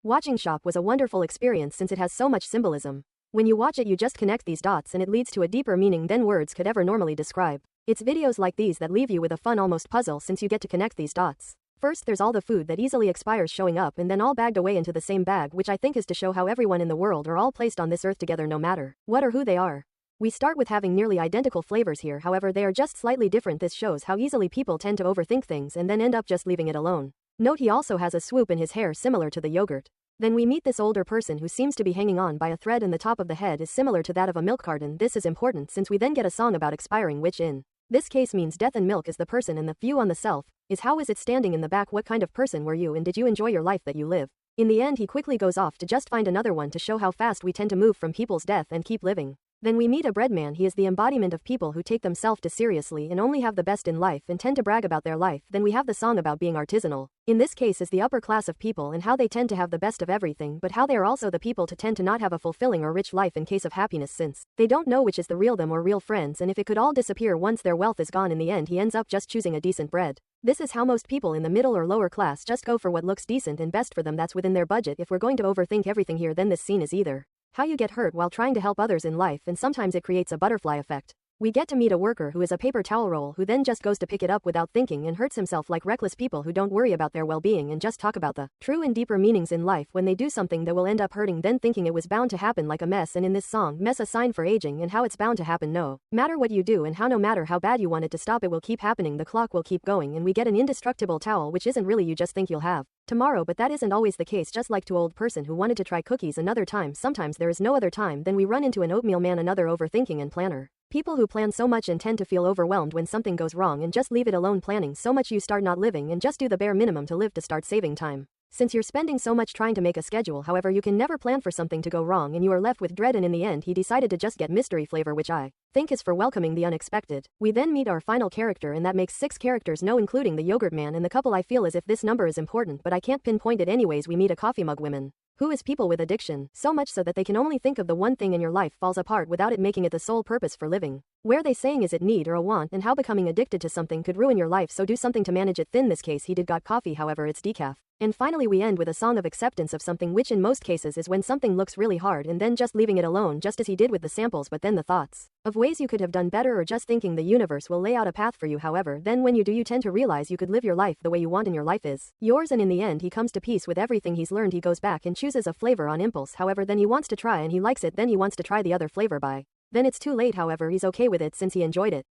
Watching Shop was a wonderful experience since it has so much symbolism. When you watch it, you just connect these dots and it leads to a deeper meaning than words could ever normally describe. It's videos like these that leave you with a fun almost puzzle since you get to connect these dots. First there's all the food that easily expires showing up and then all bagged away into the same bag, which I think is to show how everyone in the world are all placed on this earth together no matter what or who they are. We start with having nearly identical flavors here, however they are just slightly different. This shows how easily people tend to overthink things and then end up just leaving it alone. Note he also has a swoop in his hair similar to the yogurt. Then we meet this older person who seems to be hanging on by a thread and the top of the head is similar to that of a milk carton. This is important since we then get a song about expiring, which in this case means death, and milk is the person and the view on the self is how is it standing in the back. What kind of person were you and did you enjoy your life that you live? In the end he quickly goes off to just find another one to show how fast we tend to move from people's death and keep living. Then we meet a breadman. He is the embodiment of people who take themselves too seriously and only have the best in life and tend to brag about their life. Then we have the song about being artisanal. In this case is the upper class of people and how they tend to have the best of everything, but how they are also the people to tend to not have a fulfilling or rich life in case of happiness, since they don't know which is the real them or real friends, and if it could all disappear once their wealth is gone, in the end he ends up just choosing a decent bread. This is how most people in the middle or lower class just go for what looks decent and best for them, that's within their budget. If we're going to overthink everything here, then this scene is either how you get hurt while trying to help others in life, and sometimes it creates a butterfly effect. We get to meet a worker who is a paper towel roll who then just goes to pick it up without thinking and hurts himself, like reckless people who don't worry about their well-being and just talk about the true and deeper meanings in life when they do something that will end up hurting, then thinking it was bound to happen, like a mess. And in this song, mess a sign for aging and how it's bound to happen no matter what you do, and how no matter how bad you want it to stop, it will keep happening. The clock will keep going, and we get an indestructible towel, which isn't really you just think you'll have tomorrow, but that isn't always the case. Just like to old person who wanted to try cookies another time, sometimes there is no other time. Then we run into an oatmeal man, another overthinking and planner. People who plan so much and tend to feel overwhelmed when something goes wrong and just leave it alone. Planning so much you start not living and just do the bare minimum to live to start saving time. Since you're spending so much trying to make a schedule, however you can never plan for something to go wrong and you are left with dread, and in the end he decided to just get mystery flavor, which I think is for welcoming the unexpected. We then meet our final character, and that makes 6 characters, no including the yogurt man and the couple. I feel as if this number is important, but I can't pinpoint it. Anyways, we meet a coffee mug woman who is people with addiction, so much so that they can only think of the one thing and your life falls apart without it making it the sole purpose for living. Where they saying is it need or a want, and how becoming addicted to something could ruin your life, so do something to manage it. In this case he did got coffee, however it's decaf. And finally we end with a song of acceptance of something, which in most cases is when something looks really hard and then just leaving it alone, just as he did with the samples, but then the thoughts of ways you could have done better or just thinking the universe will lay out a path for you. However, then when you do, you tend to realize you could live your life the way you want and your life is yours, and in the end he comes to peace with everything he's learned. He goes back and chooses a flavor on impulse, however then he wants to try and he likes it, then he wants to try the other flavor by then it's too late, however he's okay with it since he enjoyed it.